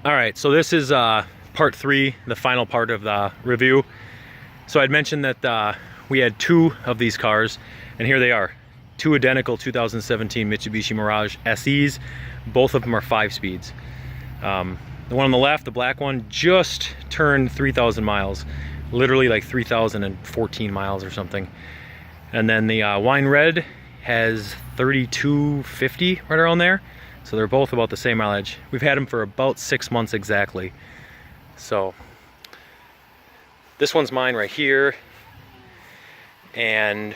All right, so this is part 3, the final part of the review. So I'd mentioned that we had 2 of these cars, and here they are. 2 identical 2017 Mitsubishi Mirage SEs. Both of them are 5 speeds. The one on the left, the black one, just turned 3,000 miles. Literally like 3,014 miles or something. And then the wine red has 3,250 right around there. So they're both about the same mileage. We've had them for about 6 months exactly. So this one's mine right here. And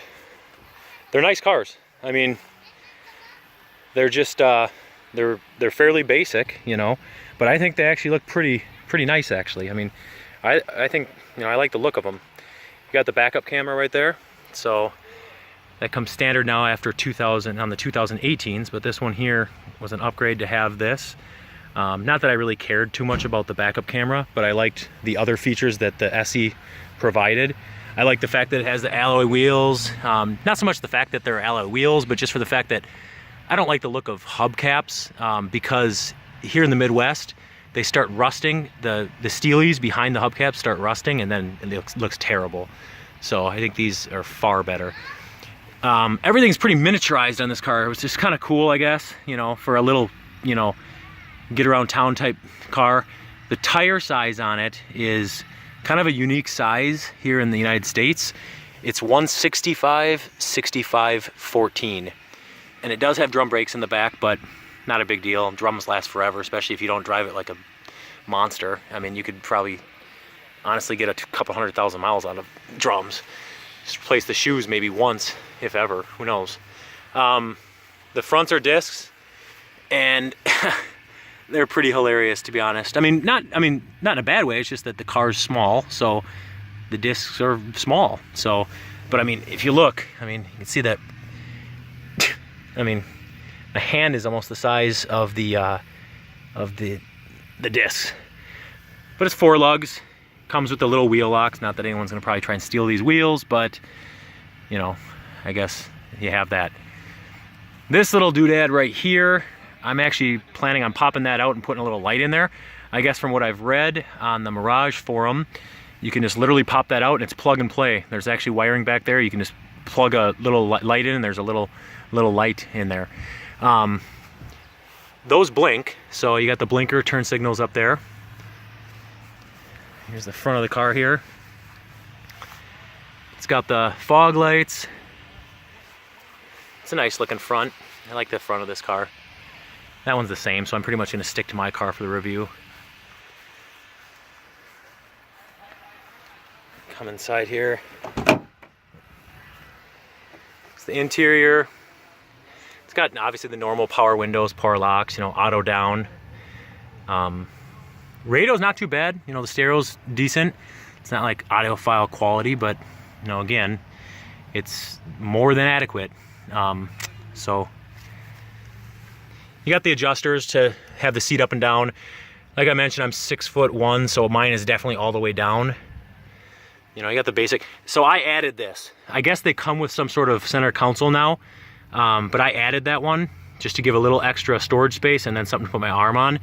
they're nice cars. I mean, they're just they're fairly basic, you know, but I think they actually look pretty nice actually. I mean, I think, you know, I like the look of them. You got the backup camera right there. So that comes standard now after 2000 on the 2018s, but this one here was an upgrade to have this. Not that I really cared too much about the backup camera, but I liked the other features that the SE provided. I like the fact that it has the alloy wheels. Not so much the fact that they're alloy wheels, but just for the fact that I don't like the look of hubcaps because here in the Midwest, they start rusting. The steelies behind the hubcaps start rusting, and then it looks terrible. So I think these are far better. Everything's pretty miniaturized on this car. It was just kind of cool, I guess, you know, for a little, you know, get around town type car. The tire size on it is kind of a unique size here in the United States. It's 165/65/14. And it does have drum brakes in the back, but not a big deal. Drums last forever, especially if you don't drive it like a monster. I mean, you could probably honestly get a couple 100,000 miles out of drums. Just replace the shoes maybe once, if ever, who knows. The fronts are discs, and they're pretty hilarious, to be honest. I mean, not in a bad way. It's just that the car's small, so the discs are small. So, but I mean, if you look, I mean, you can see that. I mean, the hand is almost the size of the discs. But it's 4 lugs. Comes with the little wheel locks. Not that anyone's gonna probably try and steal these wheels, but you know, I guess you have that. This little doodad right here, I'm actually planning on popping that out and putting a little light in there. I guess from what I've read on the Mirage forum, you can just literally pop that out and it's plug and play. There's actually wiring back there. You can just plug a little light in, and there's a little light in there. Those blink, so you got the blinker turn signals up there. Here's the front of the car here. It's got the fog lights. It's a nice looking front. I like the front of this car. That one's the same, so I'm pretty much going to stick to my car for the review. Come inside here. It's the interior. It's got obviously the normal power windows, power locks, you know, auto down. Radio's not too bad, you know, the stereo's decent. It's not like audiophile quality, but you know, again, it's more than adequate. So you got the adjusters to have the seat up and down. Like I mentioned, I'm 6'1", so mine is definitely all the way down. You know, you got the basic. So I added this. I guess they come with some sort of center console now, but I added that one just to give a little extra storage space and then something to put my arm on.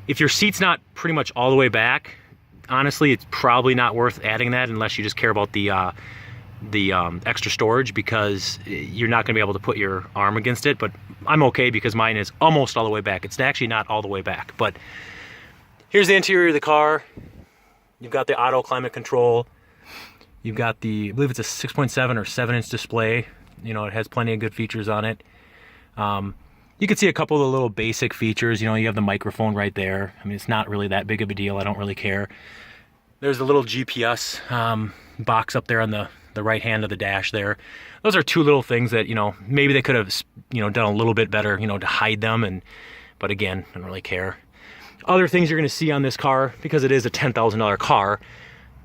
If your seat's not pretty much all the way back, honestly, it's probably not worth adding that unless you just care about the extra storage, because you're not gonna be able to put your arm against it. But I'm okay because mine is almost all the way back. It's actually not all the way back, but here's the interior of the car. You've got the auto climate control. You've got the, I believe it's a 6.7 or 7-inch display. You know, it has plenty of good features on it. You can see a couple of the little basic features. You know, you have the microphone right there. I mean, it's not really that big of a deal. I don't really care. There's the little GPS box up there on the right hand of the dash there. Those are 2 little things that, you know, maybe they could have, you know, done a little bit better, you know, to hide them. But again, I don't really care. Other things you're going to see on this car, because it is a $10,000 car,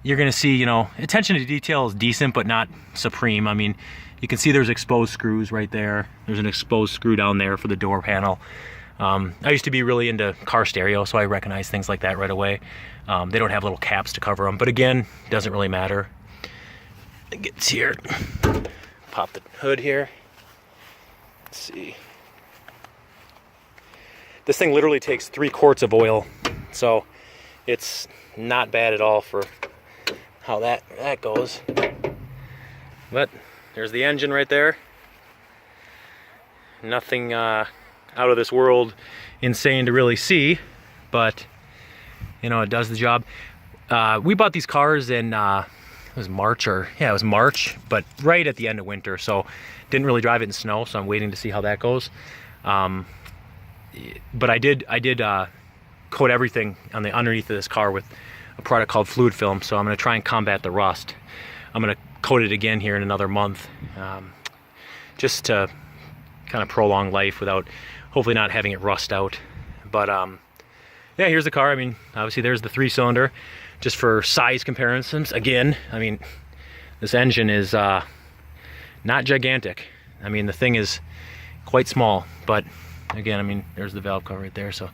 you're going to see, you know, attention to detail is decent, but not supreme. I mean, you can see there's exposed screws right there. There's an exposed screw down there for the door panel. I used to be really into car stereo, so I recognize things like that right away. They don't have little caps to cover them, but again, doesn't really matter. It gets here. Pop the hood here. Let's see. This thing literally takes 3 quarts of oil So it's not bad at all for how that goes. But there's the engine right there. Nothing out of this world insane to really see, but you know, it does the job. We bought these cars in it was March, but right at the end of winter, so didn't really drive it in snow, so I'm waiting to see how that goes. But I did coat everything on the underneath of this car with a product called fluid film, so I'm going to try and combat the rust. I'm going to coat it again here in another month, just to kind of prolong life without hopefully not having it rust out. But yeah, here's the car. I mean, obviously there's the 3-cylinder. Just for size comparisons, again, I mean, this engine is not gigantic. I mean, the thing is quite small, but again, I mean, there's the valve cover right there. So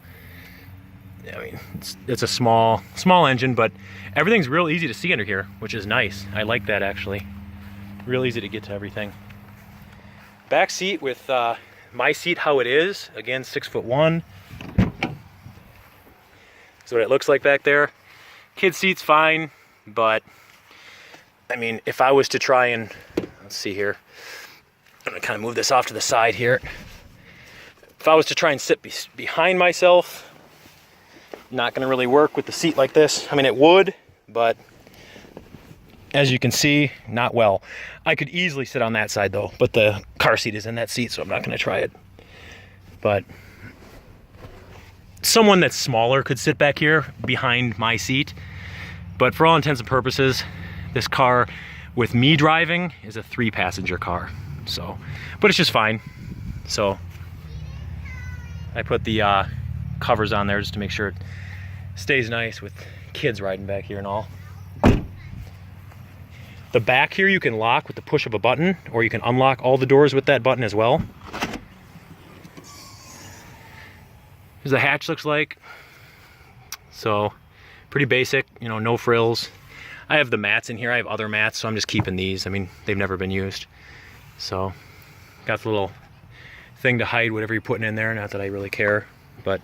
I mean, it's a small engine, but everything's real easy to see under here, which is nice. I like that, actually. Real easy to get to everything. Back seat with my seat how it is. Again, 6'1". That's what it looks like back there. Kid seat's fine, but I mean, if I was to try and, let's see here, I'm gonna kind of move this off to the side here. If I was to try and sit behind myself, not gonna really work with the seat like this. I mean, it would, but as you can see, not well. I could easily sit on that side though, but the car seat is in that seat, so I'm not gonna try it. But someone that's smaller could sit back here behind my seat, but for all intents and purposes, this car with me driving is a 3-passenger car. So, but it's just fine. So I put the covers on there just to make sure it stays nice with kids riding back here and all. The back here you can lock with the push of a button, or you can unlock all the doors with that button as well. Here's the hatch looks like. So pretty basic, you know, no frills. I have the mats in here. I have other mats, so I'm just keeping these. I mean, they've never been used. So got the little thing to hide whatever you're putting in there. Not that I really care, but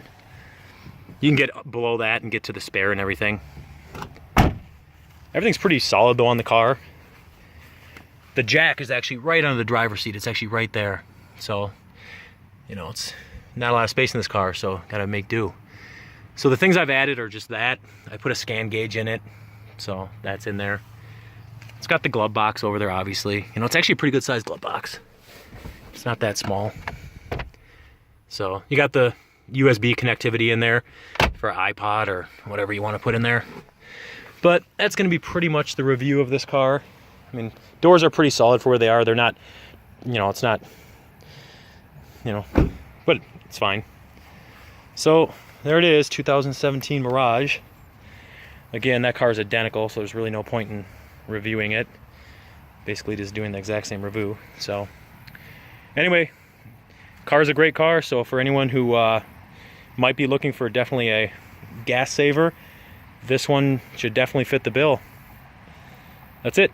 you can get below that and get to the spare and everything. Everything's pretty solid though on the car. The jack is actually right under the driver's seat. It's actually right there. So, you know, it's not a lot of space in this car, so gotta make do. So the things I've added are just that. I put a scan gauge in it, so that's in there. It's got the glove box over there, obviously. You know, it's actually a pretty good sized glove box. It's not that small. So you got the USB connectivity in there for iPod or whatever you want to put in there. But that's gonna be pretty much the review of this car. I mean, doors are pretty solid for where they are. They're not, you know, it's not, you know, but it's fine. So there it is, 2017 Mirage. Again, that car is identical, so there's really no point in reviewing it. Basically just doing the exact same review. So anyway, car is a great car. So for anyone who might be looking for definitely a gas saver, this one should definitely fit the bill. That's it.